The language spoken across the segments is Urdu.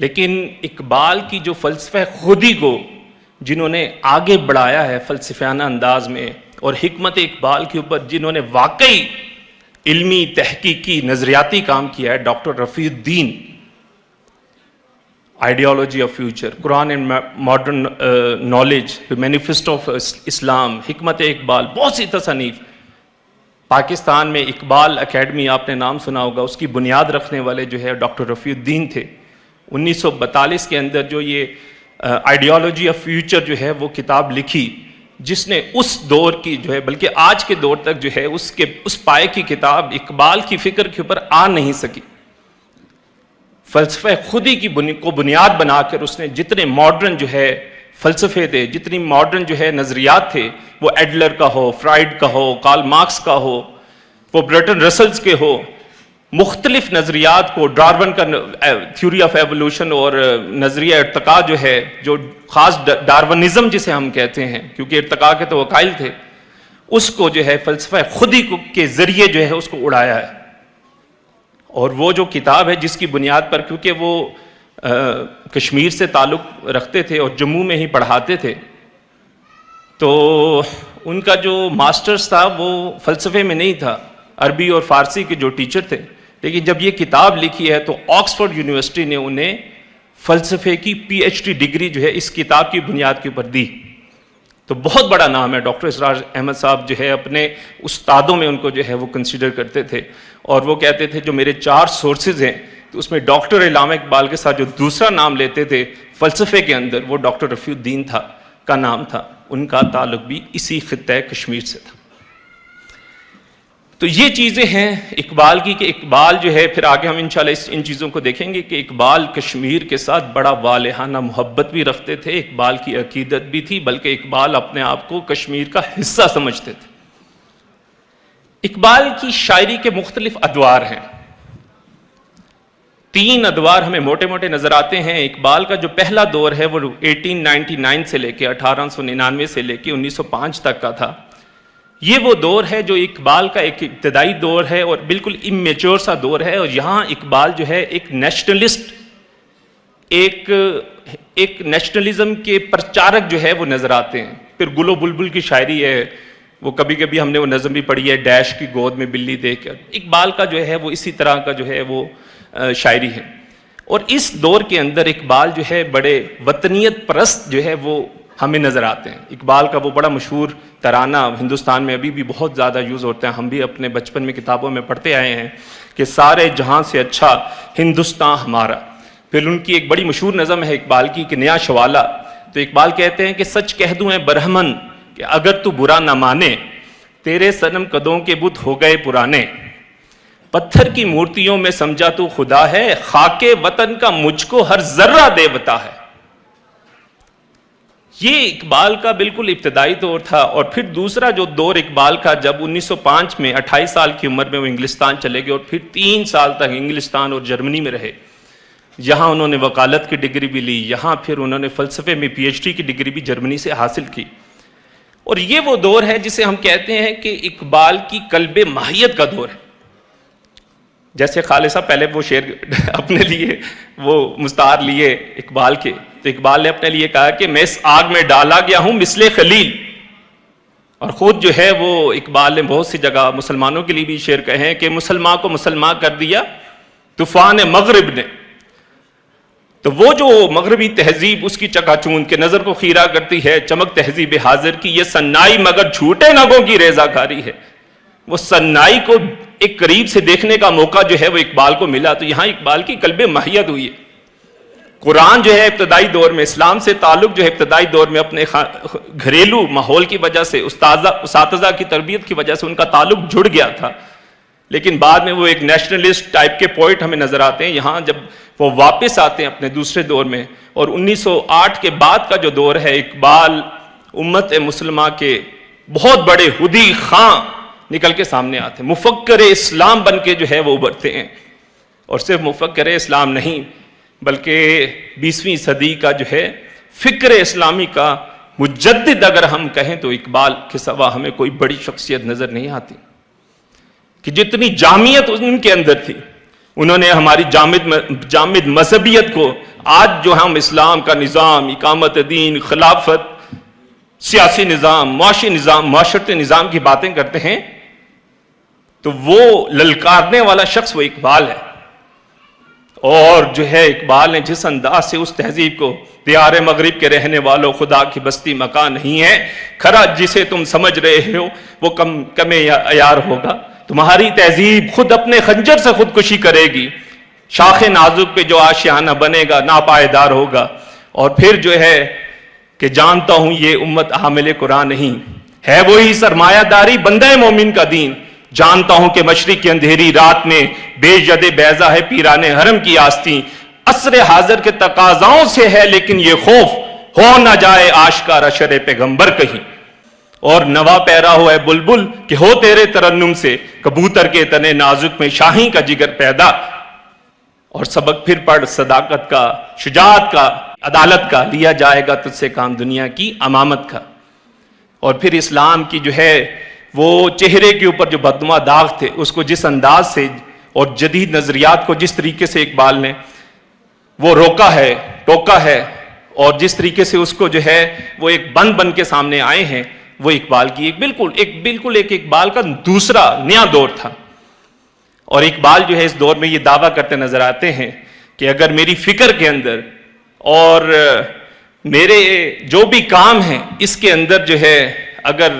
لیکن اقبال کی جو فلسفہ خودی کو جنہوں نے آگے بڑھایا ہے فلسفیانہ انداز میں، اور حکمت اقبال کے اوپر جنہوں نے واقعی علمی تحقیقی نظریاتی کام کیا ہے، doctor Rafiuddin, ideology of future, Quran and modern knowledge, manifesto of Islam, حکمت اقبال، بہت سی تصانیف. پاکستان میں اقبال اکیڈمی آپ نے نام سنا ہوگا، اس کی بنیاد رکھنے والے جو ہے ڈاکٹر رفیع الدین تھے. 1942 کے اندر جو یہ آئیڈیالوجی آف فیوچر جو ہے وہ کتاب لکھی، جس نے اس دور کی جو ہے بلکہ آج کے دور تک جو ہے اس پائے کی کتاب اقبال کی فکر کے اوپر آ نہیں سکی. فلسفہ خودی کی کو بنیاد بنا کر اس نے جتنے ماڈرن جو ہے فلسفے تھے، جتنی ماڈرن جو ہے نظریات تھے، وہ ایڈلر کا ہو، فرائڈ کا ہو، کارل مارکس کا ہو، وہ برٹن رسلز کے ہو، مختلف نظریات کو، ڈارون کا تھیوری آف ایوولوشن اور نظریہ ارتقاء جو ہے، جو خاص ڈارونزم جسے ہم کہتے ہیں کیونکہ ارتقاء کے تو وکائل تھے، اس کو جو ہے فلسفہ خودی کے ذریعے جو ہے اس کو اڑایا ہے. اور وہ جو کتاب ہے جس کی بنیاد پر، کیونکہ وہ کشمیر سے تعلق رکھتے تھے اور جموں میں ہی پڑھاتے تھے، تو ان کا جو ماسٹرز تھا وہ فلسفے میں نہیں تھا، عربی اور فارسی کے جو ٹیچر تھے. لیکن جب یہ کتاب لکھی ہے تو آکسفورڈ یونیورسٹی نے انہیں فلسفے کی پی ایچ ڈی ڈگری جو ہے اس کتاب کی بنیاد کے اوپر دی. تو بہت بڑا نام ہے. ڈاکٹر اسرار احمد صاحب جو ہے اپنے استادوں میں ان کو جو ہے وہ کنسیڈر کرتے تھے، اور وہ کہتے تھے جو میرے 4 سورسز ہیں تو اس میں ڈاکٹر علامہ اقبال کے ساتھ جو دوسرا نام لیتے تھے فلسفے کے اندر وہ ڈاکٹر رفیع الدین کا نام تھا. ان کا تعلق بھی اسی خطہ کشمیر سے تھا. تو یہ چیزیں ہیں اقبال کی، کہ اقبال جو ہے، پھر آگے ہم انشاءاللہ ان چیزوں کو دیکھیں گے کہ اقبال کشمیر کے ساتھ بڑا والہانہ محبت بھی رکھتے تھے. اقبال کی عقیدت بھی تھی، بلکہ اقبال اپنے آپ کو کشمیر کا حصہ سمجھتے تھے. اقبال کی شاعری کے مختلف ادوار ہیں. 3 ادوار ہمیں موٹے موٹے نظر آتے ہیں. اقبال کا جو پہلا دور ہے وہ 1899 سے لے کے 1899 سے لے کے 1905 تک کا تھا. یہ وہ دور ہے جو اقبال کا ایک ابتدائی دور ہے اور بالکل امیچور سا دور ہے، اور یہاں اقبال جو ہے ایک نیشنلسٹ، ایک نیشنلزم کے پرچارک جو ہے وہ نظر آتے ہیں. پھر گل و بلبل کی شاعری ہے، وہ کبھی کبھی ہم نے وہ نظم بھی پڑھی ہے، ڈیش کی گود میں بلی دیکھ کر. اقبال کا جو ہے وہ اسی طرح کا جو ہے وہ شاعری ہے. اور اس دور کے اندر اقبال جو ہے بڑے وطنیت پرست جو ہے وہ ہمیں نظر آتے ہیں. اقبال کا وہ بڑا مشہور ترانہ ہندوستان میں ابھی بھی بہت زیادہ یوز ہوتا ہے، ہم بھی اپنے بچپن میں کتابوں میں پڑھتے آئے ہیں کہ سارے جہاں سے اچھا ہندوستان ہمارا. پھر ان کی ایک بڑی مشہور نظم ہے اقبال کی کہ نیا شوالا. تو اقبال کہتے ہیں کہ سچ کہہ دوں اے برہمن کہ اگر تو برا نہ مانے، تیرے صنم قدوں کے بت ہو گئے پرانے. پتھر کی مورتیوں میں سمجھا تو خدا ہے، خاک وطن کا مجھ کو ہر ذرہ دیوتا ہے. یہ اقبال کا بالکل ابتدائی دور تھا. اور پھر دوسرا جو دور اقبال کا، جب 1905 میں 28 سال کی عمر میں وہ انگلستان چلے گئے اور پھر 3 سال تک انگلستان اور جرمنی میں رہے. یہاں انہوں نے وکالت کی ڈگری بھی لی، یہاں پھر انہوں نے فلسفے میں پی ایچ ڈی کی ڈگری بھی جرمنی سے حاصل کی. اور یہ وہ دور ہے جسے ہم کہتے ہیں کہ اقبال کی قلب ماہیت کا دور ہے. جیسے خالد صاحب پہلے وہ شعر اپنے لیے وہ مستعار لیے اقبال کے، تو اقبال نے اپنے لیے کہا کہ میں اس آگ میں ڈالا گیا ہوں مثل خلیل. اور خود جو ہے وہ اقبال نے بہت سی جگہ مسلمانوں کے لیے بھی شعر کہے ہیں کہ مسلمان کو مسلمان کر دیا طوفان مغرب نے. تو وہ جو مغربی تہذیب اس کی چکا چون کے نظر کو خیرہ کرتی ہے، چمک تہذیب حاضر کی، یہ سنائی مگر جھوٹے نگوں کی ریزہ کاری ہے. وہ سنائی کو ایک قریب سے دیکھنے کا موقع جو ہے وہ اقبال کو ملا. تو یہاں اقبال کی قلب ماہیت ہوئی ہے. قرآن جو ہے ابتدائی دور میں، اسلام سے تعلق جو ہے ابتدائی دور میں اپنے گھریلو ماحول کی وجہ سے، اساتذہ کی تربیت کی وجہ سے ان کا تعلق جڑ گیا تھا. لیکن بعد میں وہ ایک نیشنلسٹ ٹائپ کے پوئٹ ہمیں نظر آتے ہیں. یہاں جب وہ واپس آتے ہیں اپنے دوسرے دور میں، اور 1908 کے بعد کا جو دور ہے، اقبال امت مسلمہ کے بہت بڑے ہدی خاں نکل کے سامنے آتے ہیں، مفکر اسلام بن کے جو ہے وہ ابھرتے ہیں. اور صرف مفکر اسلام نہیں بلکہ 20ویں صدی کا جو ہے فکر اسلامی کا مجدد اگر ہم کہیں تو اقبال کے سوا ہمیں کوئی بڑی شخصیت نظر نہیں آتی. کہ جتنی جامعیت ان کے اندر تھی، انہوں نے ہماری جامد مذہبیت کو، آج جو ہم اسلام کا نظام، اقامت دین، خلافت، سیاسی نظام، معاشی نظام، معاشرتی نظام کی باتیں کرتے ہیں، تو وہ للکارنے والا شخص وہ اقبال ہے۔ اور جو ہے اقبال نے جس انداز سے اس تہذیب کو، دیار مغرب کے رہنے والوں خدا کی بستی مکان نہیں ہے، کھرا جسے تم سمجھ رہے ہو وہ کم عیار ہوگا، تمہاری تہذیب خود اپنے خنجر سے خودکشی کرے گی، شاخ نازک پہ جو آشیانہ بنے گا ناپائیدار ہوگا۔ اور پھر جو ہے کہ جانتا ہوں یہ امت حامل قرآن نہیں ہے، وہی سرمایہ داری بندہ مومن کا دین، جانتا ہوں کہ مشرق کی اندھیری رات میں بے ید بیضا ہے پیران حرم کی آستین، عصر حاضر کے تقاضاؤں سے ہے لیکن یہ خوف ہو نہ جائے آشکارا شرع پیغمبر کہیں، اور نوا پیرا ہو ہے بلبل کہ ہو تیرے ترنم سے کبوتر کے تنے نازک میں شاہین کا جگر پیدا، اور سبق پھر پڑھ صداقت کا، شجاعت کا، عدالت کا، لیا جائے گا تجھ سے کام دنیا کی امامت کا۔ اور پھر اسلام کی جو ہے وہ چہرے کے اوپر جو بدنما داغ تھے، اس کو جس انداز سے اور جدید نظریات کو جس طریقے سے اقبال نے وہ روکا ہے، ٹوکا ہے، اور جس طریقے سے اس کو جو ہے وہ ایک بن کے سامنے آئے ہیں، وہ اقبال کی ایک اقبال کا دوسرا نیا دور تھا۔ اور اقبال جو ہے اس دور میں یہ دعویٰ کرتے نظر آتے ہیں کہ اگر میری فکر کے اندر اور میرے جو بھی کام ہیں اس کے اندر جو ہے اگر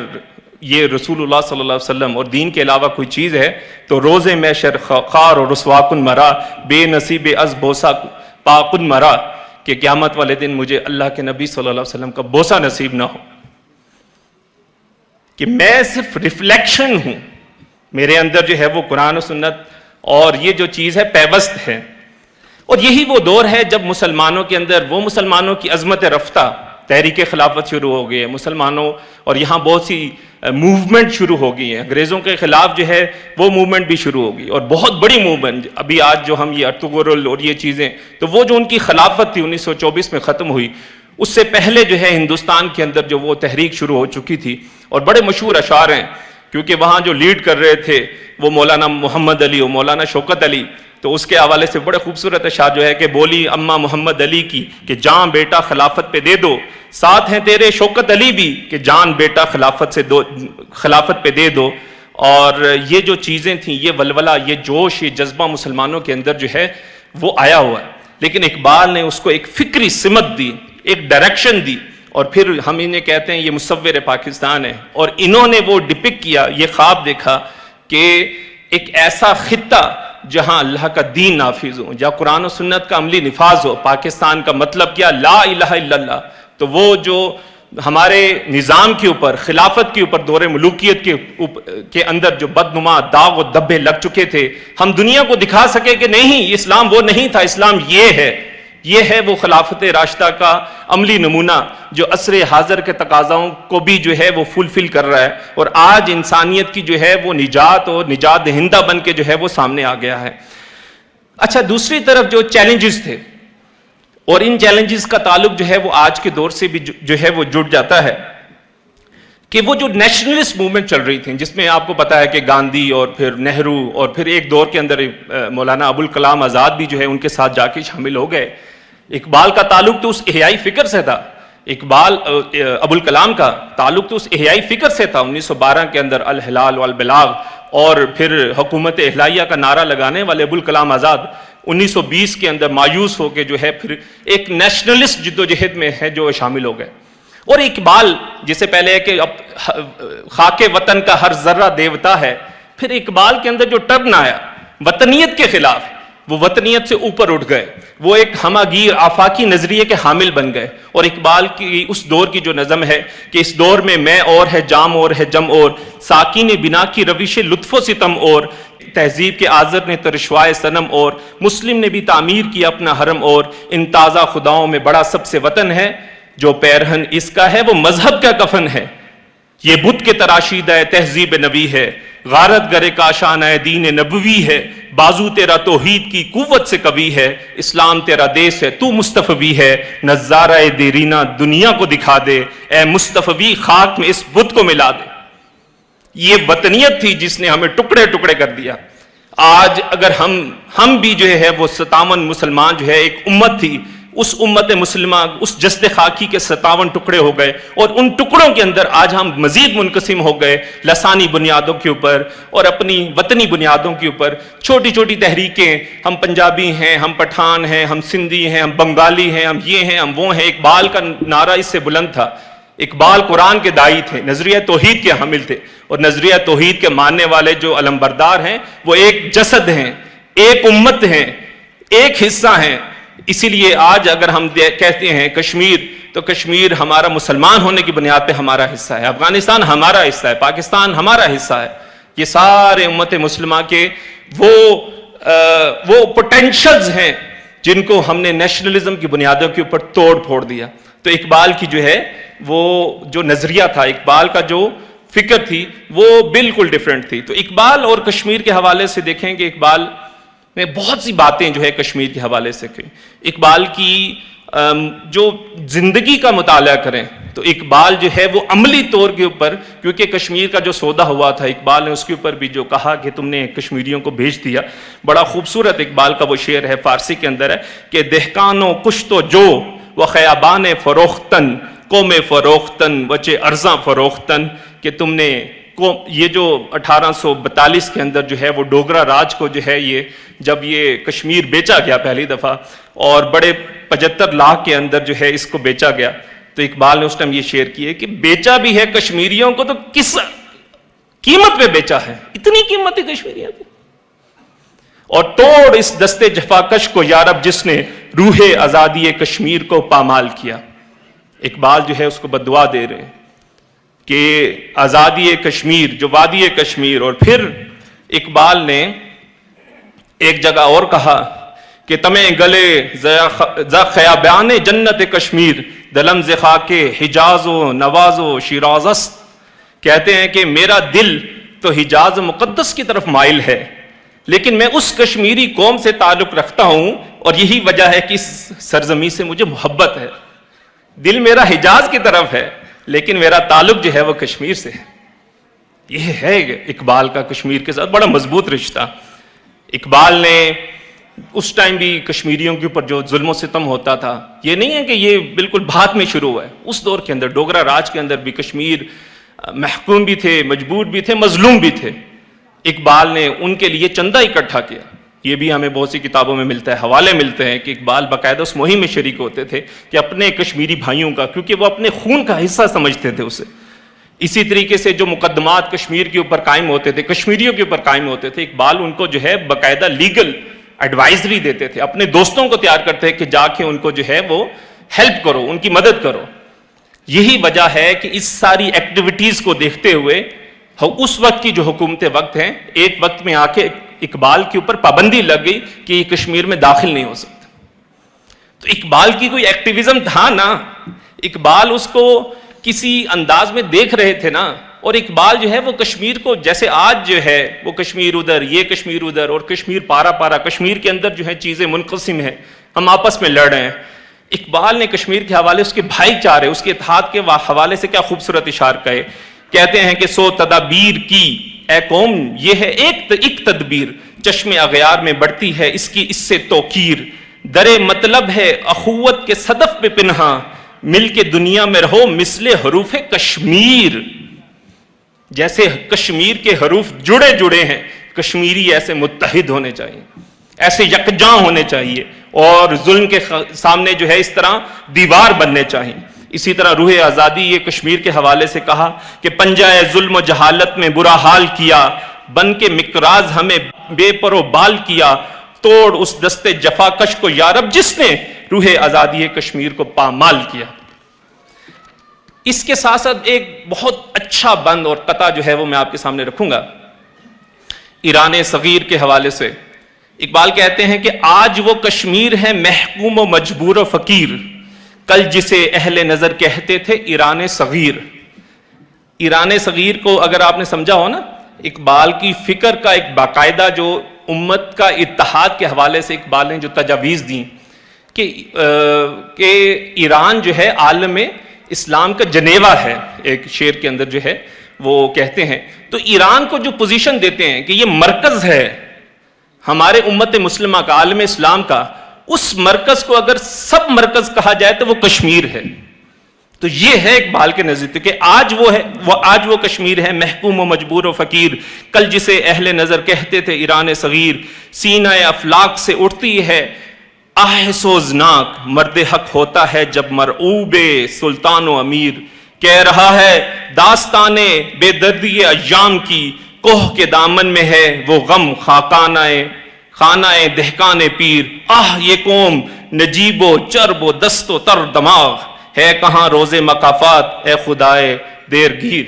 یہ رسول اللہ صلی اللہ علیہ وسلم اور دین کے علاوہ کوئی چیز ہے تو روز محشر خار اور رسوا کن مرا، بے نصیب از بوسا پاکن مرا، کہ قیامت والے دن مجھے اللہ کے نبی صلی اللہ علیہ وسلم کا بوسا نصیب نہ ہو، کہ میں صرف ریفلیکشن ہوں، میرے اندر جو ہے وہ قرآن و سنت اور یہ جو چیز ہے پیوست ہے۔ اور یہی وہ دور ہے جب مسلمانوں کے اندر وہ مسلمانوں کی عظمت رفتہ تحریک خلافت شروع ہو گئی ہے، مسلمانوں اور یہاں بہت سی موومنٹ شروع ہو گئی ہیں، انگریزوں کے خلاف جو ہے وہ موومنٹ بھی شروع ہو گئی، اور بہت بڑی موومنٹ۔ ابھی آج جو ہم یہ ارطغرل اور یہ چیزیں، تو وہ جو ان کی خلافت تھی 1924 میں ختم ہوئی، اس سے پہلے جو ہے ہندوستان کے اندر جو وہ تحریک شروع ہو چکی تھی، اور بڑے مشہور اشعار ہیں، کیونکہ وہاں جو لیڈ کر رہے تھے وہ مولانا محمد علی اور مولانا شوکت علی، تو اس کے حوالے سے بڑے خوبصورت اشعار جو ہے کہ بولی اماں محمد علی کی کہ جان بیٹا خلافت پہ دے دو، ساتھ ہیں تیرے شوکت علی بھی کہ جان بیٹا خلافت پہ دے دو۔ اور یہ جو چیزیں تھیں، یہ ولولہ، یہ جوش، یہ جذبہ مسلمانوں کے اندر جو ہے وہ آیا ہوا ہے، لیکن اقبال نے اس کو ایک فکری سمت دی، ایک ڈائریکشن دی، اور پھر ہم انہیں کہتے ہیں یہ مصور پاکستان ہے۔ اور انہوں نے وہ ڈپک کیا، یہ خواب دیکھا کہ ایک ایسا خطہ جہاں اللہ کا دین نافذ ہو، جہاں قرآن و سنت کا عملی نفاذ ہو۔ پاکستان کا مطلب کیا؟ لا الہ الا اللہ۔ تو وہ جو ہمارے نظام کے اوپر، خلافت کے اوپر، دور ملوکیت کے اندر جو بدنما داغ و دبے لگ چکے تھے، ہم دنیا کو دکھا سکے کہ نہیں، اسلام وہ نہیں تھا، اسلام یہ ہے وہ خلافت راشدہ کا عملی نمونہ جو عصر حاضر کے تقاضاؤں کو بھی جو ہے وہ فلفل کر رہا ہے، اور آج انسانیت کی جو ہے وہ نجات اور نجات دہندہ بن کے جو ہے وہ سامنے آ گیا ہے۔ اچھا، دوسری طرف جو چیلنجز تھے، اور ان چیلنجز کا تعلق جو ہے وہ آج کے دور سے بھی جو ہے وہ جڑ جاتا ہے، کہ وہ جو نیشنلسٹ موومنٹ چل رہی تھیں، جس میں آپ کو پتا ہے کہ گاندھی اور پھر نہرو اور پھر ایک دور کے اندر مولانا ابوالکلام آزاد بھی جو ہے ان کے ساتھ جا کے شامل ہو گئے۔ اقبال کا تعلق تو اس احیائی فکر سے تھا، ابوالکلام کا تعلق تو اس احیائی فکر سے تھا۔ 1912 کے اندر الحلال والبلاغ اور پھر حکومت اہلیہ کا نعرہ لگانے والے ابوالکلام آزاد 1920 کے اندر مایوس ہو کے جو ہے پھر ایک نیشنلسٹ جدوجہد میں ہے جو شامل ہو گئے۔ اور اقبال جسے پہلے ہے کہ خاک وطن کا ہر ذرہ دیوتا ہے، پھر اقبال کے اندر جو ٹرن آیا وطنیت کے خلاف، وہ وطنیت سے اوپر اٹھ گئے، وہ ایک ہماگیر آفاقی نظریے کے حامل بن گئے۔ اور اقبال کی اس دور کی جو نظم ہے کہ اس دور میں میں اور ہے جام اور ہے جم اور، ساقی نے بنا کی روش لطف و ستم اور، تہذیب کے آذر نے ترشوائے صنم اور، مسلم نے بھی تعمیر کیا اپنا حرم اور، ان تازہ خداؤں میں بڑا سب سے وطن ہے، جو پیرہن اس کا ہے وہ مذہب کا کفن ہے، یہ بت کے تراشیدہ تہذیب نبی ہے، غارت گرے کاشانہ دین نبوی ہے، بازو تیرا توحید کی قوت سے قوی ہے، اسلام تیرا دیس ہے تو مصطفی ہے، نظارہ دیرینہ دنیا کو دکھا دے، اے مصطفی خاک میں اس بت کو ملا دے۔ یہ وطنیت تھی جس نے ہمیں ٹکڑے ٹکڑے کر دیا۔ آج اگر ہم بھی جو ہے وہ 57 مسلمان جو ہے ایک امت تھی، اس امت مسلمہ اس جسد خاکی کے 57 ٹکڑے ہو گئے، اور ان ٹکڑوں کے اندر آج ہم مزید منقسم ہو گئے لسانی بنیادوں کے اوپر اور اپنی وطنی بنیادوں کے اوپر. چھوٹی چھوٹی تحریکیں، ہم پنجابی ہیں، ہم پٹھان ہیں، ہم سندھی ہیں، ہم بنگالی ہیں، ہم یہ ہیں، ہم وہ ہیں. اقبال کا نعرہ اس سے بلند تھا. اقبال قرآن کے داعی تھے، نظریہ توحید کے حامل تھے، اور نظریہ توحید کے ماننے والے جو علمبردار ہیں وہ ایک جسد ہیں، ایک امت ہیں، ایک حصہ ہیں. اسی لیے آج اگر ہم کہتے ہیں کشمیر، تو کشمیر ہمارا مسلمان ہونے کی بنیاد پہ ہمارا حصہ ہے، افغانستان ہمارا حصہ ہے، پاکستان ہمارا حصہ ہے. یہ سارے امت مسلمہ کے وہ پوٹینشلز ہیں جن کو ہم نے نیشنلزم کی بنیادوں کے اوپر توڑ پھوڑ دیا. تو اقبال کی جو ہے وہ جو نظریہ تھا، اقبال کا جو فکر تھی وہ بالکل ڈیفرنٹ تھی. تو اقبال اور کشمیر کے حوالے سے دیکھیں کہ اقبال نے بہت سی باتیں جو ہے کشمیر کے حوالے سے کی. اقبال کی جو زندگی کا مطالعہ کریں تو اقبال جو ہے وہ عملی طور کے اوپر، کیونکہ کشمیر کا جو سودا ہوا تھا، اقبال نے اس کے اوپر بھی جو کہا کہ تم نے کشمیریوں کو بھیج دیا. بڑا خوبصورت اقبال کا وہ شعر ہے، فارسی کے اندر ہے کہ دہقانوں کشت و جو و خیابان فروختن قوم فروختن وچے ارزاں فروختن، کہ تم نے یہ جو 1842 کے اندر جو ہے وہ ڈوگرا راج کو جو ہے یہ جب یہ کشمیر بیچا گیا پہلی دفعہ، اور بڑے 75 لاکھ کے اندر جو ہے اس کو بیچا گیا، تو اقبال نے اس ٹائم یہ شعر کیے کہ بیچا بھی ہے کشمیریوں کو تو کس قیمت پہ بیچا ہے، اتنی قیمت ہے کشمیریوں کی. اور توڑ اس دستے جفاکش کو یارب جس نے روح آزادی کشمیر کو پامال کیا. اقبال جو ہے اس کو بددعا دے رہے ہیں کہ آزادی کشمیر، جو وادی کشمیر. اور پھر اقبال نے ایک جگہ اور کہا کہ تمہیں گلے ز خیابان جنت کشمیر دلم ز خاک حجاز و نواز و شیراز است. کہتے ہیں کہ میرا دل تو حجاز مقدس کی طرف مائل ہے، لیکن میں اس کشمیری قوم سے تعلق رکھتا ہوں، اور یہی وجہ ہے کہ اس سرزمین سے مجھے محبت ہے. دل میرا حجاز کی طرف ہے، لیکن میرا تعلق جو ہے وہ کشمیر سے ہے. یہ ہے اقبال کا کشمیر کے ساتھ بڑا مضبوط رشتہ. اقبال نے اس ٹائم بھی کشمیریوں کے اوپر جو ظلم و ستم ہوتا تھا، یہ نہیں ہے کہ یہ بالکل بعد میں شروع ہوا ہے. اس دور کے اندر ڈوگرا راج کے اندر بھی کشمیر محکوم بھی تھے، مجبور بھی تھے، مظلوم بھی تھے. اقبال نے ان کے لیے چندہ اکٹھا کیا. یہ بھی ہمیں بہت سی کتابوں میں ملتا ہے، حوالے ملتے ہیں کہ اقبال باقاعدہ اس مہم میں شریک ہوتے تھے کہ اپنے کشمیری بھائیوں کا، کیونکہ وہ اپنے خون کا حصہ سمجھتے تھے اسے. اسی طریقے سے جو مقدمات کشمیر کے اوپر قائم ہوتے تھے، کشمیریوں کے اوپر قائم ہوتے تھے، اقبال ان کو جو ہے باقاعدہ لیگل ایڈوائزری دیتے تھے، اپنے دوستوں کو تیار کرتے کہ جا کے ان کو جو ہے وہ ہیلپ کرو، ان کی مدد کرو. یہی وجہ ہے کہ اس ساری ایکٹیویٹیز کو دیکھتے ہوئے اس وقت کی جو حکومت وقت ہیں، ایک وقت میں آ کے اقبال کے اوپر پابندی لگ گئی کہ یہ کشمیر میں داخل نہیں ہو سکتا. تو اقبال کی کوئی ایکٹیویزم تھا نا، اقبال اس کو کسی انداز میں دیکھ رہے تھے نا. اور اقبال جو ہے وہ کشمیر کو، جیسے آج جو ہے وہ کشمیر ادھر، یہ کشمیر ادھر، اور کشمیر پارا پارا، کشمیر کے اندر جو ہے چیزیں منقسم ہیں، ہم آپس میں لڑ رہے ہیں. اقبال نے کشمیر کے حوالے اس کے بھائی چارے، اس کے اتحاد کے حوالے سے کیا خوبصورت اشارہ کہے. کہتے ہیں کہ سو تدابیر کی اے قوم یہ ہے ایک تدبیر، چشم اغیار میں بڑھتی ہے اس کی اس سے توقیر. در مطلب ہے اخوت کے صدف پہ پنہاں، مل کے دنیا میں رہو مثل حروف کشمیر. جیسے کشمیر کے حروف جڑے جڑے ہیں، کشمیری ایسے متحد ہونے چاہیے، ایسے یکجاں ہونے چاہیے، اور ظلم کے سامنے جو ہے اس طرح دیوار بننے چاہیے. اسی طرح روح آزادی یہ کشمیر کے حوالے سے کہا کہ پنجائے ظلم و جہالت میں برا حال کیا، بن کے مقراض ہمیں بے پر و بال کیا. توڑ اس دستے جفا کش کو یارب جس نے روح آزادی کشمیر کو پامال کیا. اس کے ساتھ ساتھ ایک بہت اچھا بند اور قطع جو ہے وہ میں آپ کے سامنے رکھوں گا ایران صغیر کے حوالے سے. اقبال کہتے ہیں کہ آج وہ کشمیر ہے محکوم و مجبور و فقیر، کل جسے اہل نظر کہتے تھے ایران صغیر. ایران صغیر کو اگر آپ نے سمجھا ہو نا، اقبال کی فکر کا ایک باقاعدہ جو امت کا اتحاد کے حوالے سے اقبال نے جو تجاویز دیں کہ ایران جو ہے عالم اسلام کا جنیوا ہے، ایک شعر کے اندر جو ہے وہ کہتے ہیں. تو ایران کو جو پوزیشن دیتے ہیں کہ یہ مرکز ہے، ہمارے امت مسلمہ کا، عالم اسلام کا، اس مرکز کو اگر سب مرکز کہا جائے تو وہ کشمیر ہے. تو یہ ہے اقبال کے نزدیک کہ آج وہ کشمیر ہے، محکوم و مجبور و فقیر. کل جسے اہل نظر کہتے تھے ایران صغیر، سینہ افلاک سے اٹھتی ہے آہ سوزناک. مرد حق ہوتا ہے جب مرعوب سلطان و امیر. کہہ رہا ہے داستان بے دردی ایام کی، کوہ کے دامن میں ہے وہ غم خانہ دہقان پیر. آہ یہ قوم نجیب و چرب و دست و تر دماغ، ہے کہاں روز مقافات اے خدائے دیر گیر.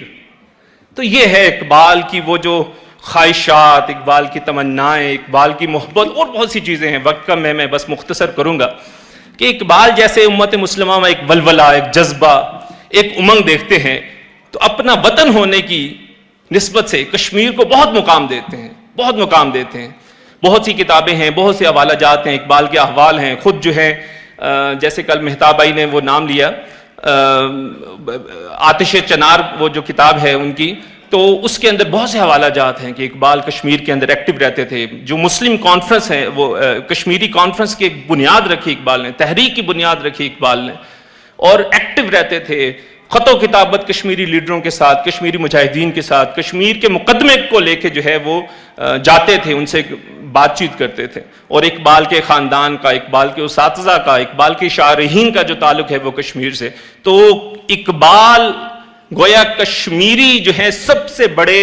تو یہ ہے اقبال کی وہ جو خواہشات، اقبال کی تمنائیں، اقبال کی محبت، اور بہت سی چیزیں ہیں. وقت کا میں بس مختصر کروں گا کہ اقبال جیسے امت مسلمہ میں ایک ولولہ، ایک جذبہ، ایک امنگ دیکھتے ہیں، تو اپنا وطن ہونے کی نسبت سے کشمیر کو بہت مقام دیتے ہیں، بہت مقام دیتے ہیں. بہت سی کتابیں ہیں، بہت سے حوالہ جات ہیں، اقبال کے احوال ہیں. خود جو ہے جیسے کل مہتاب بھائی نے وہ نام لیا، آتش چنار وہ جو کتاب ہے ان کی، تو اس کے اندر بہت سے حوالہ جات ہیں کہ اقبال کشمیر کے اندر ایکٹیو رہتے تھے. جو مسلم کانفرنس ہے، وہ کشمیری کانفرنس کی بنیاد رکھی اقبال نے، تحریک کی بنیاد رکھی اقبال نے، اور ایکٹیو رہتے تھے. خط و کتابت کشمیری لیڈروں کے ساتھ، کشمیری مجاہدین کے ساتھ، کشمیر کے مقدمے کو لے کے جو ہے وہ جاتے تھے، ان سے بات چیت کرتے تھے. اور اقبال کے خاندان کا، اقبال کے اساتذہ کا، اقبال کے شارحین کا جو تعلق ہے وہ کشمیر سے. تو اقبال گویا کشمیری جو ہے سب سے بڑے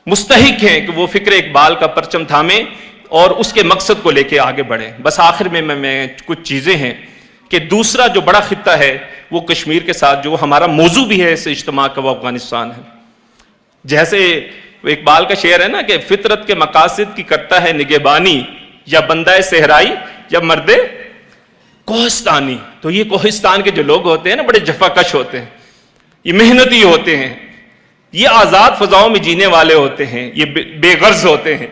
مستحق ہیں کہ وہ فکر اقبال کا پرچم تھامیں اور اس کے مقصد کو لے کے آگے بڑھیں. بس آخر میں کچھ چیزیں ہیں کہ دوسرا جو بڑا خطہ ہے وہ کشمیر کے ساتھ جو ہمارا موضوع بھی ہے اس اجتماع کا، وہ افغانستان ہے. جیسے اقبال کا شعر ہے نا کہ فطرت کے مقاصد کی کرتا ہے نگہبانی، یا بندہ صحرائی یا مرد کوہستانی. تو یہ کوہستان کے جو لوگ ہوتے ہیں نا، بڑے جفا کش ہوتے ہیں، یہ محنتی ہوتے ہیں، یہ آزاد فضاؤں میں جینے والے ہوتے ہیں، یہ بے غرض ہوتے ہیں،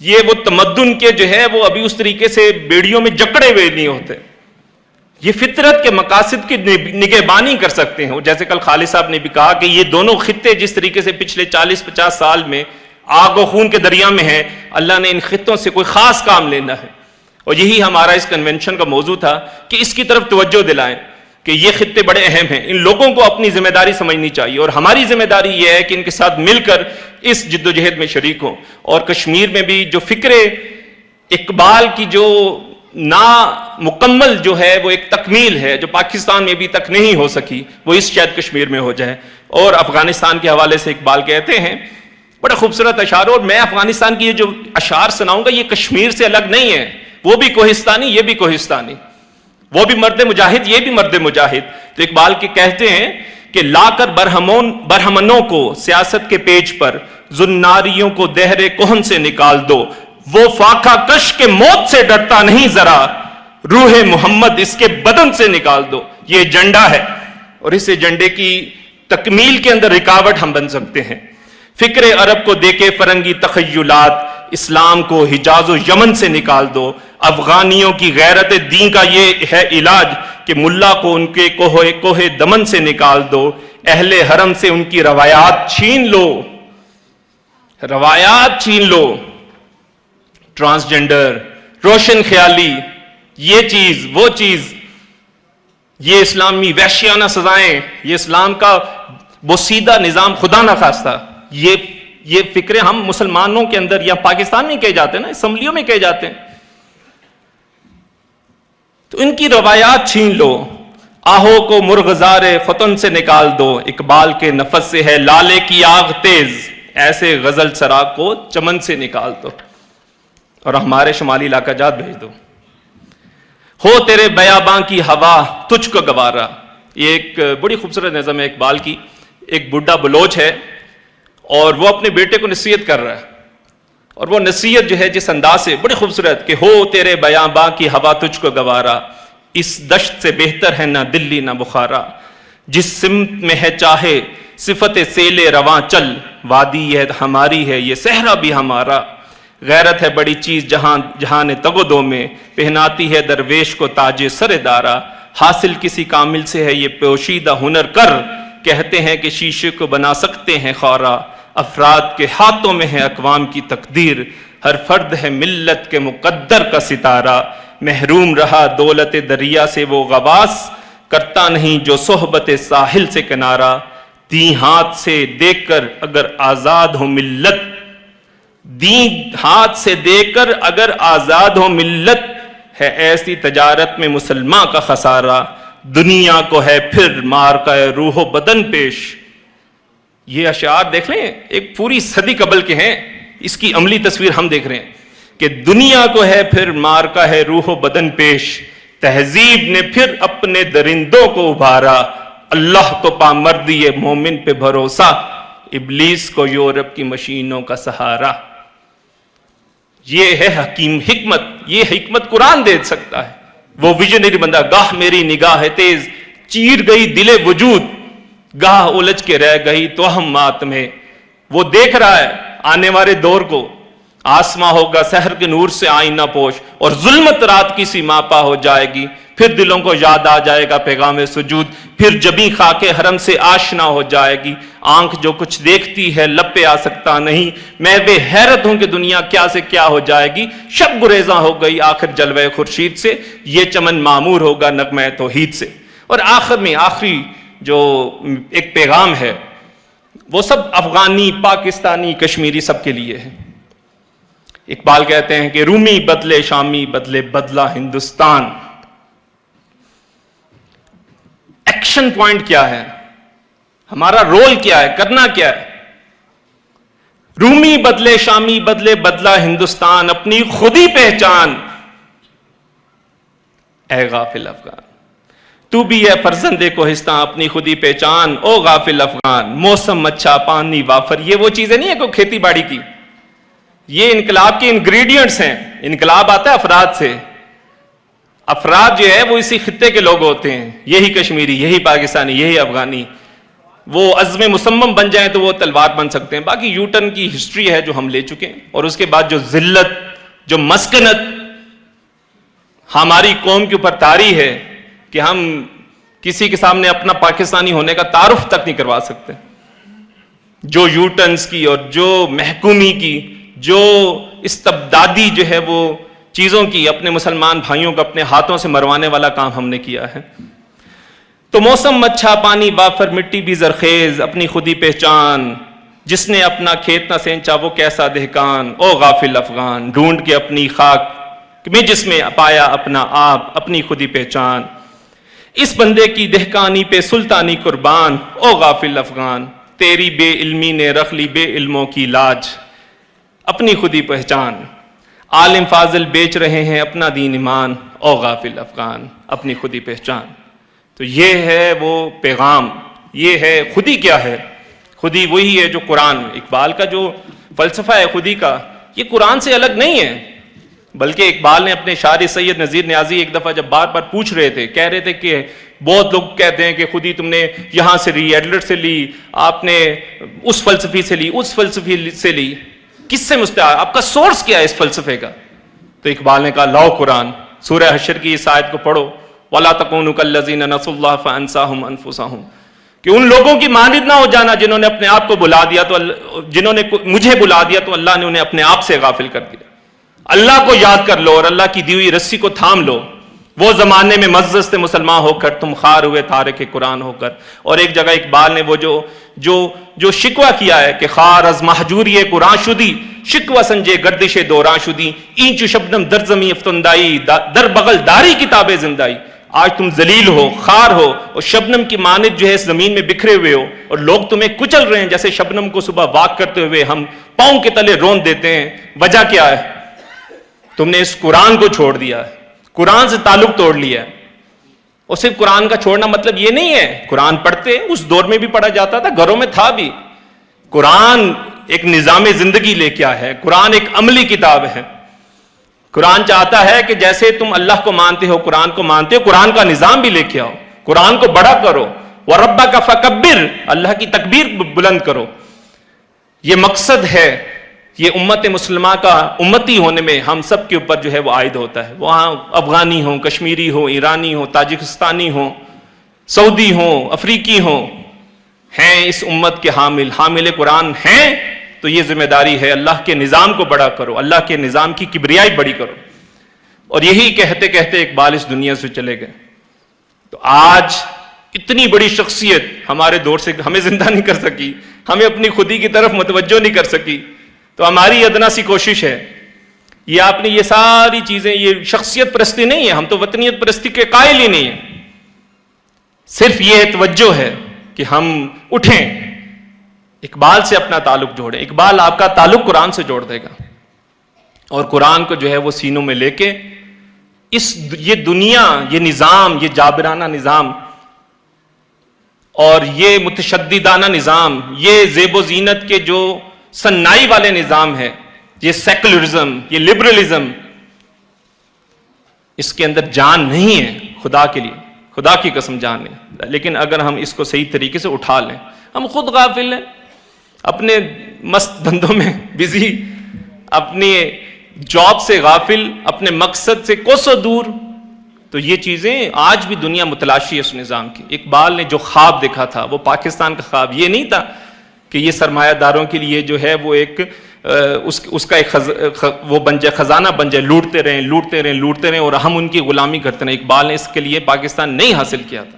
یہ وہ تمدن کے جو ہے وہ ابھی اس طریقے سے بیڑیوں میں جکڑے ہوئے نہیں ہوتے. یہ فطرت کے مقاصد کی نگہبانی کر سکتے ہیں. جیسے کل خالد صاحب نے بھی کہا کہ یہ دونوں خطے جس طریقے سے پچھلے 40-50 سال میں آگ و خون کے دریا میں ہیں، اللہ نے ان خطوں سے کوئی خاص کام لینا ہے. اور یہی ہمارا اس کنونشن کا موضوع تھا کہ اس کی طرف توجہ دلائیں کہ یہ خطے بڑے اہم ہیں، ان لوگوں کو اپنی ذمہ داری سمجھنی چاہیے، اور ہماری ذمہ داری یہ ہے کہ ان کے ساتھ مل کر اس جد و جہد میں شریک ہوں. اور کشمیر میں بھی جو فکر اقبال کی جو نامکمل جو ہے وہ ایک تکمیل ہے جو پاکستان میں ابھی تک نہیں ہو سکی، وہ اس شاید کشمیر میں ہو جائے. اور افغانستان کے حوالے سے اقبال کہتے ہیں بڑے خوبصورت اشعار، اور میں افغانستان کی یہ جو اشعار سناؤں گا یہ کشمیر سے الگ نہیں ہے، وہ بھی کوہستانی یہ بھی کوہستانی، وہ بھی مرد مجاہد یہ بھی مرد مجاہد. تو اقبال کے کہتے ہیں کہ لا کر برہمنوں کو سیاست کے پیج پر، زناریوں کو دہر کہن سے نکال دو. وہ فاقہ کش کے موت سے ڈرتا نہیں ذرا، روح محمد اس کے بدن سے نکال دو. یہ ایجنڈا ہے، اور اس ایجنڈے کی تکمیل کے اندر رکاوٹ ہم بن سکتے ہیں. فکر عرب کو دیکھے فرنگی تخیلات، اسلام کو حجاز و یمن سے نکال دو. افغانیوں کی غیرت دین کا یہ ہے علاج کہ ملا کو ان کے کوہ دمن سے نکال دو. اہل حرم سے ان کی روایات چھین لو، روایات چھین لو. ٹرانسجنڈر، روشن خیالی، یہ چیز وہ چیز، یہ اسلامی وحشیانہ سزائیں، یہ اسلام کا بوسیدہ نظام خدا نہ خواستہ، یہ فکریں ہم مسلمانوں کے اندر یا پاکستان میں کہے جاتے ہیں نا، اسمبلیوں میں کہے جاتے ہیں. تو ان کی روایات چھین لو. آہو کو مرغزار فتن سے نکال دو. اقبال کے نفس سے ہے لالے کی آگ تیز، ایسے غزل سرا کو چمن سے نکال دو. اور ہمارے شمالی علاقہ جات بھیج دو. ہو تیرے بیاباں کی ہوا تجھ کو گوارا. یہ ایک بڑی خوبصورت نظم ہے اقبال کی. ایک بڈھا بلوچ ہے اور وہ اپنے بیٹے کو نصیحت کر رہا ہے، اور وہ نصیحت جو ہے جس انداز سے بڑی خوبصورت کہ ہو تیرے بیاباں کی ہوا تجھ کو گوارا، اس دشت سے بہتر ہے نہ دلی نہ بخارا. جس سمت میں ہے چاہے صفت سیل رواں چل، وادی ہے ہماری ہے یہ صحرا بھی ہمارا. غیرت ہے بڑی چیز جہان تگودوں میں، پہناتی ہے درویش کو تاج سر دارا. حاصل کسی کامل سے ہے یہ پوشیدہ ہنر کر، کہتے ہیں کہ شیشے کو بنا سکتے ہیں خورا. افراد کے ہاتھوں میں ہے اقوام کی تقدیر، ہر فرد ہے ملت کے مقدر کا ستارہ، محروم رہا دولت دریا سے وہ غواص، کرتا نہیں جو صحبت ساحل سے کنارہ، دی ہاتھ سے دیکھ کر اگر آزاد ہو ملت، دین ہاتھ سے دے کر اگر آزاد ہو ملت، ہے ایسی تجارت میں مسلمان کا خسارہ، دنیا کو ہے پھر مار کا روح و بدن پیش۔ یہ اشعار دیکھ لیں، ایک پوری صدی قبل کے ہیں، اس کی عملی تصویر ہم دیکھ رہے ہیں کہ دنیا کو ہے پھر مار کا ہے روح و بدن پیش، تہذیب نے پھر اپنے درندوں کو ابھارا، اللہ کو پامردی مومن پہ بھروسہ، ابلیس کو یورپ کی مشینوں کا سہارا۔ یہ ہے حکیم حکمت، یہ حکمت قرآن دے سکتا ہے۔ وہ ویژنری بندہ، گاہ میری نگاہ ہے تیز، چیر گئی دل وجود، گاہ الجھ کے رہ گئی توہمات میں۔ وہ دیکھ رہا ہے آنے والے دور کو، آسماں ہوگا سحر کے نور سے آئینہ پوش، اور ظلمت رات کی سی ماپا ہو جائے گی، پھر دلوں کو یاد آ جائے گا پیغام سجود، پھر جبیں خاک حرم سے آشنا ہو جائے گی، آنکھ جو کچھ دیکھتی ہے لب پہ آ سکتا نہیں، میں بے حیرت ہوں کہ دنیا کیا سے کیا ہو جائے گی، شب گریزاں ہو گئی آخر جلوہ خورشید سے، یہ چمن معمور ہوگا نغمہ توحید سے۔ اور آخر میں آخری جو ایک پیغام ہے وہ سب افغانی، پاکستانی، کشمیری سب کے لیے ہے۔ اقبال کہتے ہیں کہ رومی بدلے شامی بدلے بدلا ہندوستان۔ ایکشن پوائنٹ کیا ہے، ہمارا رول کیا ہے، کرنا کیا ہے؟ رومی بدلے شامی بدلے بدلا ہندوستان، اپنی خودی پہچان اے غافل افغان، تو بھی ہے فرزند کوہستان، اپنی خودی پہچان او غافل افغان، موسم اچھا پانی وافر۔ یہ وہ چیزیں نہیں ہے کوئی کھیتی باڑی کی، یہ انقلاب کے انگریڈینٹس ہیں۔ انقلاب آتا ہے افراد سے، افراد جو ہے وہ اسی خطے کے لوگ ہوتے ہیں، یہی کشمیری، یہی پاکستانی، یہی افغانی۔ وہ عزم مصمم بن جائیں تو وہ تلوار بن سکتے ہیں۔ باقی یوٹن کی ہسٹری ہے جو ہم لے چکے ہیں، اور اس کے بعد جو ذلت، جو مسکنت ہماری قوم کے اوپر طاری ہے کہ ہم کسی کے سامنے اپنا پاکستانی ہونے کا تعارف تک نہیں کروا سکتے، جو یوٹنز کی اور جو محکومی کی، جو استبدادی جو ہے وہ چیزوں کی، اپنے مسلمان بھائیوں کو اپنے ہاتھوں سے مروانے والا کام ہم نے کیا ہے۔ تو موسم اچھا پانی وافر، مٹی بھی زرخیز، اپنی خودی پہچان، جس نے اپنا کھیت نہ سینچا وہ کیسا دہقان، او غافل افغان، ڈھونڈ کے اپنی خاک میں جس میں پایا اپنا آپ، اپنی خودی پہچان، اس بندے کی دہقانی پہ سلطانی قربان، او غافل افغان، تیری بے علمی نے رکھ لی بے علموں کی لاج، اپنی خودی پہچان، عالم فاضل بیچ رہے ہیں اپنا دین ایمان، او غافل افغان، اپنی خودی پہچان۔ تو یہ ہے وہ پیغام، یہ ہے خودی کیا ہے؟ خودی وہی ہے جو قرآن، اقبال کا جو فلسفہ ہے خودی کا، یہ قرآن سے الگ نہیں ہے، بلکہ اقبال نے اپنے شاعر سید نذیر نیازی ایک دفعہ جب بار بار پوچھ رہے تھے، کہہ رہے تھے کہ بہت لوگ کہتے ہیں کہ خودی تم نے یہاں سے لی، ایڈلر سے لی، آپ نے اس فلسفی سے لی، اس فلسفی سے لی، کس سے مستعار، آپ کا سورس کیا ہے اس فلسفے کا؟ تو اقبال نے کہا لاؤ قرآن، سورہ حشر کی اس آیت کو پڑھو، وَلَا تَكُونُوا كَالَّذِينَ نَسُوا اللَّهَ فَأَنسَاهُمْ أَنفُسَهُمْ، کہ ان لوگوں کی مانند نہ ہو جانا جنہوں نے اپنے آپ کو بلا دیا، تو جنہوں نے مجھے بلا دیا تو اللہ نے انہیں اپنے آپ سے غافل کر دیا۔ اللہ کو یاد کر لو اور اللہ کی دی ہوئی رسی کو تھام لو، وہ زمانے میں مزز سے مسلمان ہو کر تم خار ہوئے تارک قرآن ہو کر۔ اور ایک جگہ اقبال نے وہ جو شکوہ کیا ہے کہ خار از محجوری قرآن شدی، شکوہ سنجے گردش دوران شدی، اینچ شبنم در زمین افطندائی، در بغل داری کتاب زندائی۔ آج تم ذلیل ہو، خار ہو، اور شبنم کی مانند جو ہے اس زمین میں بکھرے ہوئے ہو، اور لوگ تمہیں کچل رہے ہیں جیسے شبنم کو صبح واک کرتے ہوئے ہم پاؤں کے تلے رون دیتے ہیں۔ وجہ کیا ہے؟ تم نے اس قرآن کو چھوڑ دیا ہے، قرآن سے تعلق توڑ لیا ہے۔ اور صرف قرآن کا چھوڑنا مطلب یہ نہیں ہے، قرآن پڑھتے اس دور میں بھی پڑھا جاتا تھا، گھروں میں تھا بھی۔ قرآن ایک نظام زندگی لے کے آیا ہے، قرآن ایک عملی کتاب ہے۔ قرآن چاہتا ہے کہ جیسے تم اللہ کو مانتے ہو، قرآن کو مانتے ہو، قرآن کا نظام بھی لے کے آؤ، قرآن کو بڑا کرو، وَرَبَّكَ فَكَبِّرْ، اللہ کی تکبیر بلند کرو۔ یہ مقصد ہے، یہ امت مسلمہ کا امتی ہونے میں ہم سب کے اوپر جو ہے وہ عائد ہوتا ہے۔ وہاں افغانی ہوں، کشمیری ہوں، ایرانی ہوں، تاجکستانی ہوں، سعودی ہوں، افریقی ہوں، ہیں اس امت کے حامل قرآن ہیں، تو تو یہ ذمہ داری ہے اللہ کے نظام کو بڑا کرو، اللہ کے نظام کی کبریائی بڑی کرو. اور یہی کہتے کہتے اقبال اس دنیا سے چلے گئے. تو آج اتنی بڑی شخصیت ہمارے دور سے ہمیں زندہ نہیں کر سکی، ہمیں اپنی خودی کی طرف متوجہ نہیں کر سکی. تو ہماری ادنا سی کوشش ہے، یہ آپ نے یہ ساری چیزیں، یہ شخصیت پرستی نہیں ہے، ہم تو وطنیت پرستی کے قائل ہی نہیں ہیں. صرف یہ توجہ ہے کہ ہم اٹھیں، اقبال سے اپنا تعلق جوڑیں. اقبال آپ کا تعلق قرآن سے جوڑ دے گا، اور قرآن کو جو ہے وہ سینوں میں لے کے یہ دنیا، یہ نظام، یہ جابرانہ نظام اور یہ متشددانہ نظام، یہ زیب و زینت کے جو صنائی والے نظام ہے، یہ سیکولرزم، یہ لبرلزم، اس کے اندر جان نہیں ہے. خدا کے لیے، خدا کی قسم جان نہیں. لیکن اگر ہم اس کو صحیح طریقے سے اٹھا لیں، ہم خود غافل ہیں، اپنے مست دھندوں میں بزی، اپنی جاب سے غافل، اپنے مقصد سے کوسوں دور. تو یہ چیزیں آج بھی دنیا متلاشی ہے اس نظام کی. اقبال نے جو خواب دیکھا تھا وہ پاکستان کا خواب یہ نہیں تھا کہ یہ سرمایہ داروں کے لیے جو ہے وہ ایک اس کا ایک وہ بن جائے، خزانہ بن جائے، لوٹتے رہیں اور ہم ان کی غلامی کرتے رہیں. اقبال نے اس کے لیے پاکستان نہیں حاصل کیا تھا.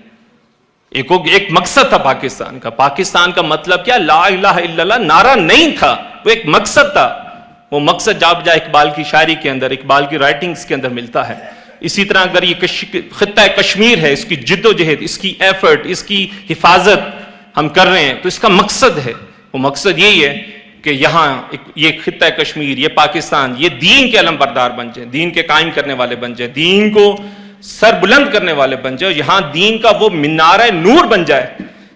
ایک مقصد تھا پاکستان کا. پاکستان کا مطلب کیا؟ لا الہ الا اللہ نعرہ نہیں تھا، وہ ایک مقصد تھا. وہ مقصد جا بجا اقبال کی شاعری کے اندر، اقبال کی رائٹنگز کے اندر ملتا ہے. اسی طرح اگر یہ خطہ کشمیر ہے، اس کی جد و جہد، اس کی ایفرٹ، اس کی حفاظت ہم کر رہے ہیں، تو اس کا مقصد ہے. وہ مقصد یہی ہے کہ یہاں یہ خطہ کشمیر، یہ پاکستان، یہ دین کے علم بردار بن جائے، دین کے قائم کرنے والے بن جائے، دین کو سر بلند کرنے والے بن جائے. یہاں دین کا وہ منارہ نور بن جائے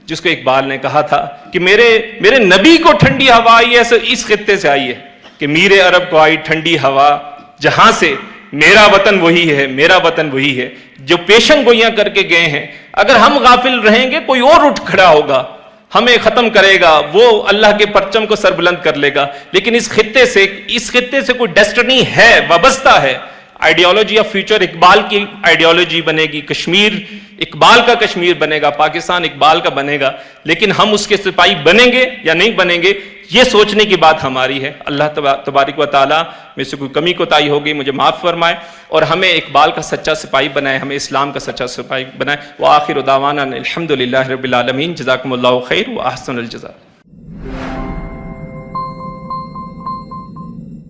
جس کو اقبال نے کہا تھا کہ میرے نبی کو ٹھنڈی ہوا آئی ہے، اس خطے سے آئی ہے کہ میر عرب کو آئی ٹھنڈی ہوا جہاں سے، میرا وطن وہی ہے، میرا وطن وہی ہے. جو پیشن گوئیاں کر کے گئے ہیں، اگر ہم غافل رہیں گے کوئی اور اٹھ کھڑا ہوگا، ہمیں ختم کرے گا، وہ اللہ کے پرچم کو سر بلند کر لے گا. لیکن اس خطے سے کوئی ڈیسٹنی ہے، وابستہ ہے. آئیڈیالوجی آف فیوچر اقبال کی آئیڈیالوجی بنے گی، کشمیر اقبال کا کشمیر بنے گا، پاکستان اقبال کا بنے گا. لیکن ہم اس کے سپاہی بنیں گے یا نہیں بنیں گے، یہ سوچنے کی بات ہماری ہے. اللہ تبارک و تعالیٰ میں سے کوئی کمی کوتاہی ہوگی مجھے معاف فرمائے، اور ہمیں اقبال کا سچا سپاہی بنائے، ہمیں اسلام کا سچا سپاہی بنائے. وآخر دعوانا الحمدللہ رب العالمین. جزاکم اللہ خیر و احسن الجزاء.